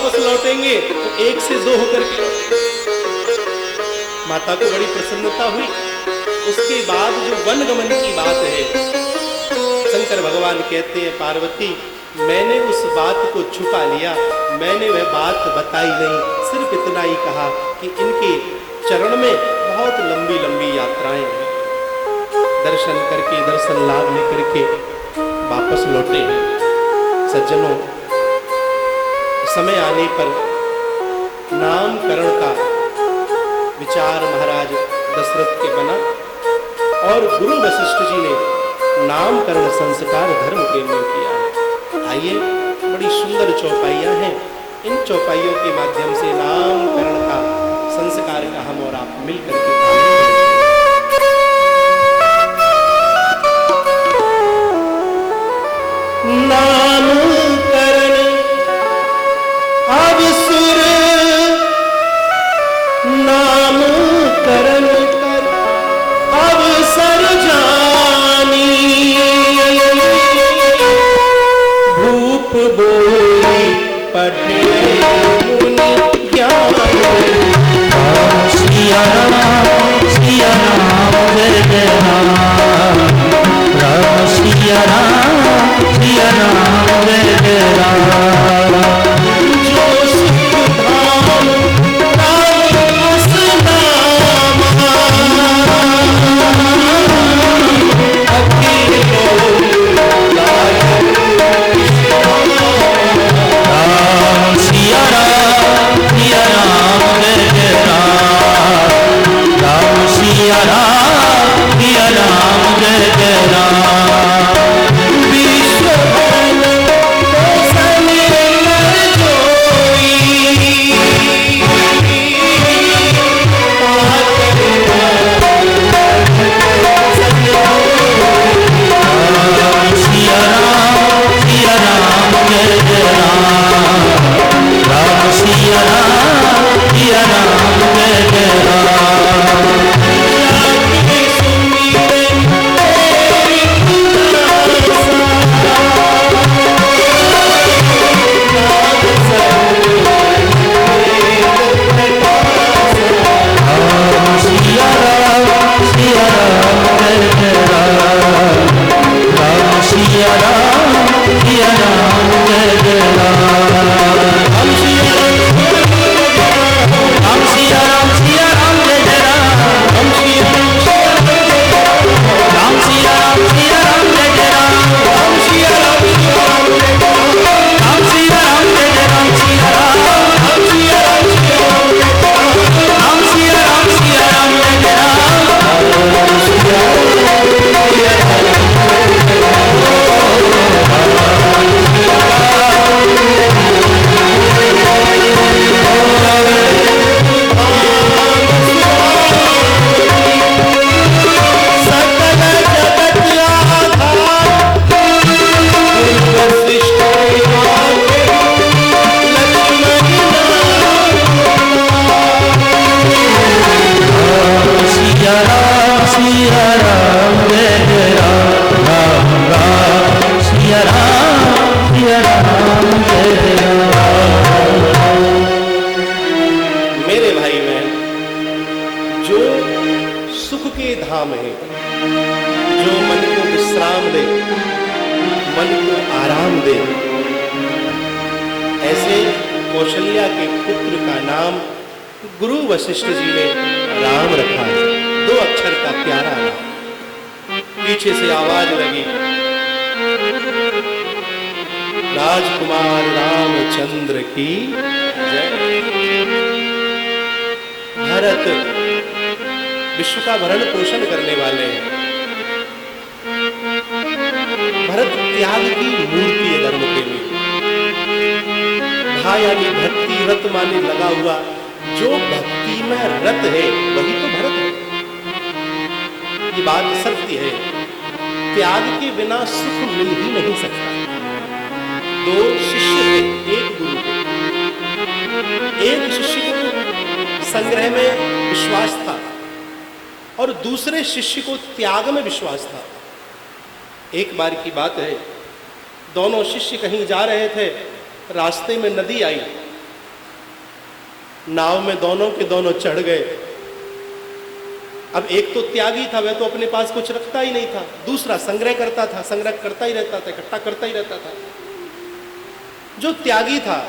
वापस लौटेंगे तो 1 से 2 होकर के लौटेंगे। माता को बड़ी प्रसन्नता हुई। उसके बाद जो वनगमन की बात है, शंकर भगवान कहते हैं पार्वती मैंने उस बात को छुपा लिया, मैंने वह बात बताई नहीं, सिर्फ इतना ही कहा कि इनके चरण में बहुत लंबी लंबी यात्राएं हैं। दर्शन करके, दर्शन लाभ लेकर के वापस लौटे हैं। सज्जनों, समय आने पर नामकरण का विचार महाराज दशरथ के बना और गुरु वशिष्ठ जी ने नामकरण संस्कार धर्म के लिए किया है। आइए, बड़ी सुंदर चौपाइयां हैं, इन चौपाइयों के माध्यम से नामकरण का संस्कार का हम और आप मिलकर के नामकरण अवसर नामकरण कर अवसर जानी, भूप बोली पढ़े मुनि ज्ञानी। सिया राम सिया राम जय जय राम, राम सिया राम सिया राम जय जय राम। जो सुख धाम कौशल्या के पुत्र का नाम गुरु वशिष्ठ जी ने राम रखा है। 2 अक्षर का प्यारा नाम। पीछे से आवाज लगी, राजकुमार रामचंद्र की जय। भरत विश्व का भरण पोषण करने वाले हैं। भरत त्याग की मूर्ति है धर्म के लिए। भा यानी भक्ति, रत माने लगा हुआ। जो भक्ति में रत है वही तो भरत है। ये बात सत्य है। त्याग के बिना सुख मिल ही नहीं सकता। 2 शिष्य थे, एक गुरु थे। एक शिष्य को संग्रह में विश्वास था और दूसरे शिष्य को त्याग में विश्वास था। एक बार की बात है, दोनों शिष्य कहीं जा रहे थे, रास्ते में नदी आई। नाव में दोनों के दोनों चढ़ गए। अब एक तो त्यागी था, वह तो अपने पास कुछ रखता ही नहीं था। दूसरा संग्रह करता था, संग्रह करता ही रहता था, इकट्ठा करता ही रहता था। जो त्यागी था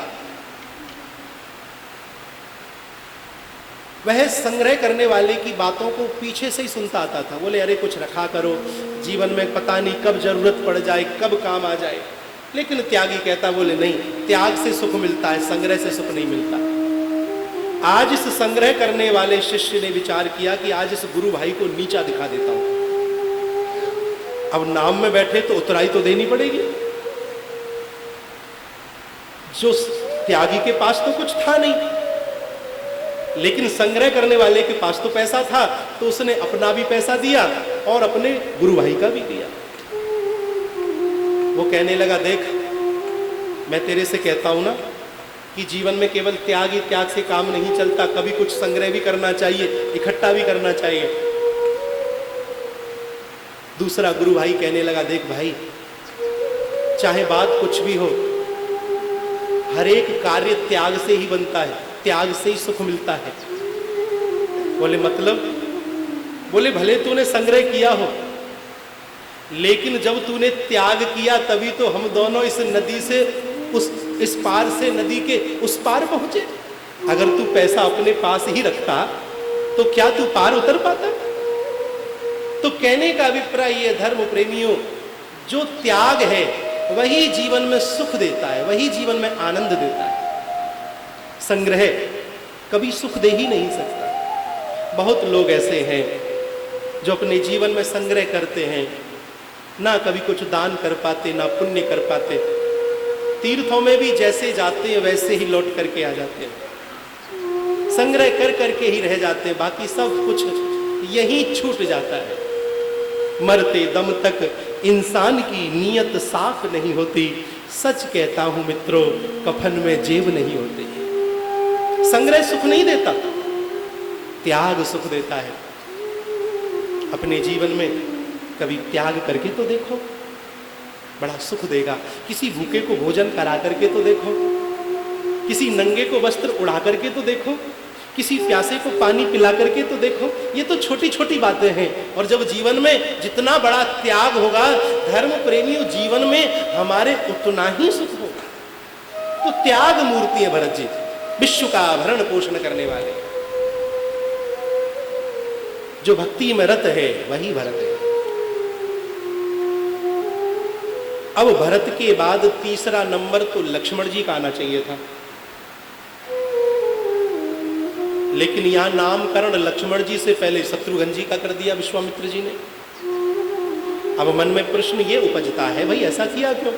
वह संग्रह करने वाले की बातों को पीछे से ही सुनता आता था। बोले अरे कुछ रखा करो, जीवन में पता नहीं कब जरूरत पड़ जाए, कब काम आ जाए। लेकिन त्यागी कहता, बोले नहीं, त्याग से सुख मिलता है, संग्रह से सुख नहीं मिलता। आज इस संग्रह करने वाले शिष्य ने विचार किया कि आज इस गुरु भाई को नीचा दिखा देता हूं। अब नाम में बैठे तो उतराई तो देनी पड़ेगी। जो त्यागी के पास तो कुछ था नहीं, लेकिन संग्रह करने वाले के पास तो पैसा था, तो उसने अपना भी पैसा दिया और अपने गुरु भाई का भी दिया। वो कहने लगा, देख मैं तेरे से कहता हूं ना कि जीवन में केवल त्याग ही त्याग से काम नहीं चलता, कभी कुछ संग्रह भी करना चाहिए, इकट्ठा भी करना चाहिए। दूसरा गुरु भाई कहने लगा, देख भाई चाहे बात कुछ भी हो, हर एक कार्य त्याग से ही बनता है, त्याग से ही सुख मिलता है। बोले मतलब? बोले भले तूने संग्रह किया हो, लेकिन जब तूने त्याग किया तभी तो हम दोनों इस नदी से इस पार से नदी के उस पार पहुंचे। अगर तू पैसा अपने पास ही रखता तो क्या तू पार उतर पाता? तो कहने का अभिप्राय ये धर्म प्रेमियों, जो त्याग है वही जीवन में सुख देता है, वही जीवन में आनंद देता है। संग्रह कभी सुख दे ही नहीं सकता। बहुत लोग ऐसे हैं जो अपने जीवन में संग्रह करते हैं, ना कभी कुछ दान कर पाते, ना पुण्य कर पाते। तीर्थों में भी जैसे जाते हैं वैसे ही लौट करके आ जाते हैं, संग्रह कर करके ही रह जाते हैं, बाकी सब कुछ यहीं छूट जाता है। मरते दम तक इंसान की नीयत साफ नहीं होती। सच कहता हूं मित्रों, कफन में जेब नहीं होती। संग्रह सुख नहीं देता, त्याग सुख देता है। अपने जीवन में कभी त्याग करके तो देखो, बड़ा सुख देगा। किसी भूखे को भोजन करा करके तो देखो, किसी नंगे को वस्त्र उड़ा करके तो देखो, किसी प्यासे को पानी पिला करके तो देखो। ये तो छोटी छोटी बातें हैं। और जब जीवन में जितना बड़ा त्याग होगा, धर्म प्रेमियों, जीवन में हमारे उतना ही सुख होगा। तो त्याग मूर्ति है भरत जी, विश्व का भरण पोषण करने वाले। जो भक्ति में रत है वही भरत है। अब भरत के बाद तीसरा नंबर तो लक्ष्मण जी का आना चाहिए था, लेकिन यहां नामकरण लक्ष्मण जी से पहले शत्रुघ्न जी का कर दिया विश्वामित्र जी ने। अब मन में प्रश्न ये उपजता है, भाई ऐसा किया क्यों?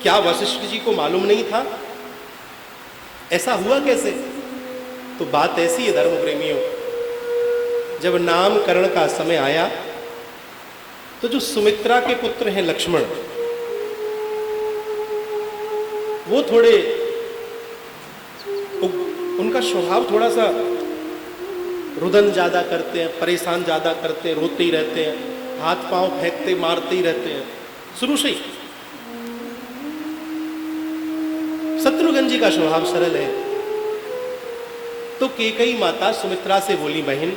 क्या वशिष्ठ जी को मालूम नहीं था? ऐसा हुआ कैसे? तो बात ऐसी है धर्म प्रेमियों, जब नामकरण का समय आया तो जो सुमित्रा के पुत्र हैं लक्ष्मण, वो थोड़े, उनका स्वभाव थोड़ा सा रुदन ज्यादा करते हैं, परेशान ज्यादा करते हैं, रोते ही रहते हैं, हाथ पांव फेंकते मारते ही रहते हैं शुरू से ही। शत्रुघ्न जी का स्वभाव सरल है। तो केकई माता सुमित्रा से बोली, बहन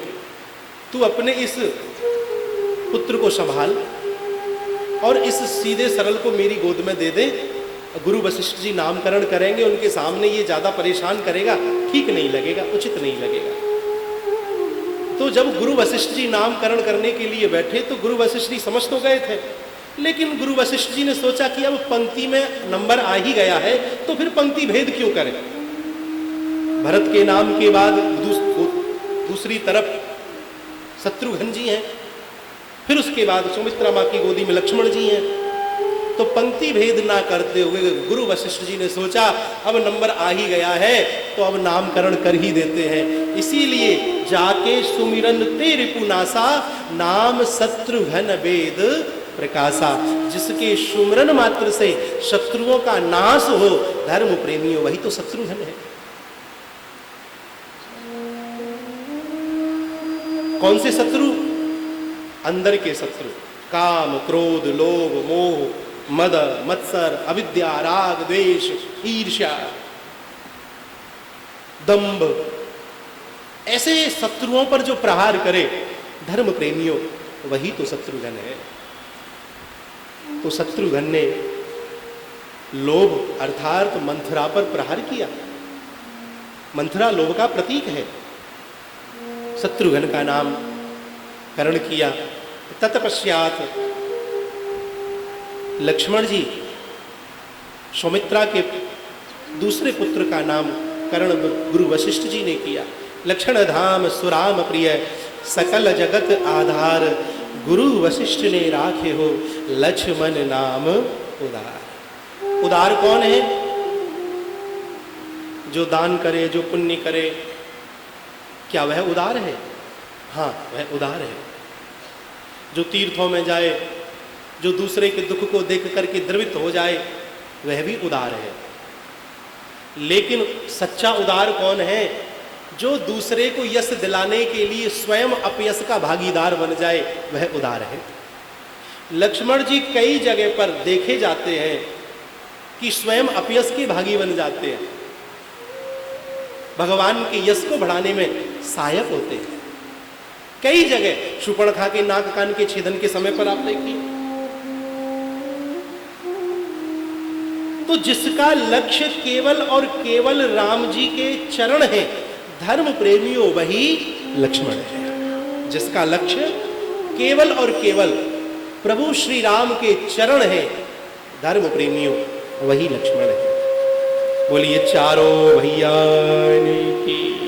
तू अपने इस पुत्र को संभाल और इस सीधे सरल को मेरी गोद में दे दे। गुरु वशिष्ठ जी नामकरण करेंगे, उनके सामने ये ज्यादा परेशान करेगा, ठीक नहीं लगेगा, उचित नहीं लगेगा। तो जब गुरु वशिष्ठ जी नामकरण करने के लिए बैठे तो गुरु वशिष्ठ जी समझ तो गए थे, लेकिन गुरु वशिष्ठ जी ने सोचा कि अब पंक्ति में नंबर आ ही गया है तो फिर पंक्ति भेद क्यों करें। भरत के नाम के बाद दूसरी तरफ शत्रुघ्न जी हैं, फिर उसके बाद सुमित्रा माँ की गोदी में लक्ष्मण जी हैं। तो पंक्ति भेद ना करते हुए गुरु वशिष्ठ जी ने सोचा अब नंबर आ ही गया है तो अब नामकरण कर ही देते हैं। इसीलिए जाके सुमिरन ते रिपुनासा, नाम शत्रुघ्न वेद प्रकाशा। जिसके सुमिरन मात्र से शत्रुओं का नाश हो, धर्म प्रेमियों, वही तो शत्रुघ्न है। कौन से शत्रु? अंदर के शत्रु, काम, क्रोध, लोभ, मोह, मद, मत्सर, अविद्या, राग, द्वेष, ईर्ष्या। दंभ, ऐसे शत्रुओं पर जो प्रहार करे धर्म प्रेमियों, वही तो शत्रुघ्न है। तो शत्रुघ्न ने लोभ अर्थात मंथरा पर प्रहार किया। मंथरा लोभ का प्रतीक है। शत्रुघ्न का नाम करण किया। तत्पश्चात लक्ष्मण जी सौमित्रा के दूसरे पुत्र का नाम कर्ण गुरु वशिष्ठ जी ने किया। लक्षण धाम सुराम प्रिय सकल जगत आधार, गुरु वशिष्ठ ने राखे हो लक्ष्मण नाम उदार। उदार कौन है? जो दान करे, जो पुण्य करे, क्या वह उदार है? हाँ, वह उदार है। जो तीर्थों में जाए, जो दूसरे के दुख को देख करके द्रवित हो जाए, वह भी उदार है। लेकिन सच्चा उदार कौन है? जो दूसरे को यश दिलाने के लिए स्वयं अपयश का भागीदार बन जाए, वह उदार है। लक्ष्मण जी कई जगह पर देखे जाते हैं कि स्वयं अपयश के भागी बन जाते हैं, भगवान के यश को बढ़ाने में सहायक होते हैं। कई जगह शूर्पणखा के नाक कान के छेदन के समय पर आप देखिए, तो जिसका लक्ष्य केवल और केवल राम जी के चरण है, धर्म प्रेमियों, वही लक्ष्मण है। जिसका लक्ष्य केवल और केवल प्रभु श्री राम के चरण है, धर्म प्रेमियों, वही लक्ष्मण है। बोलिए चारों भैया की।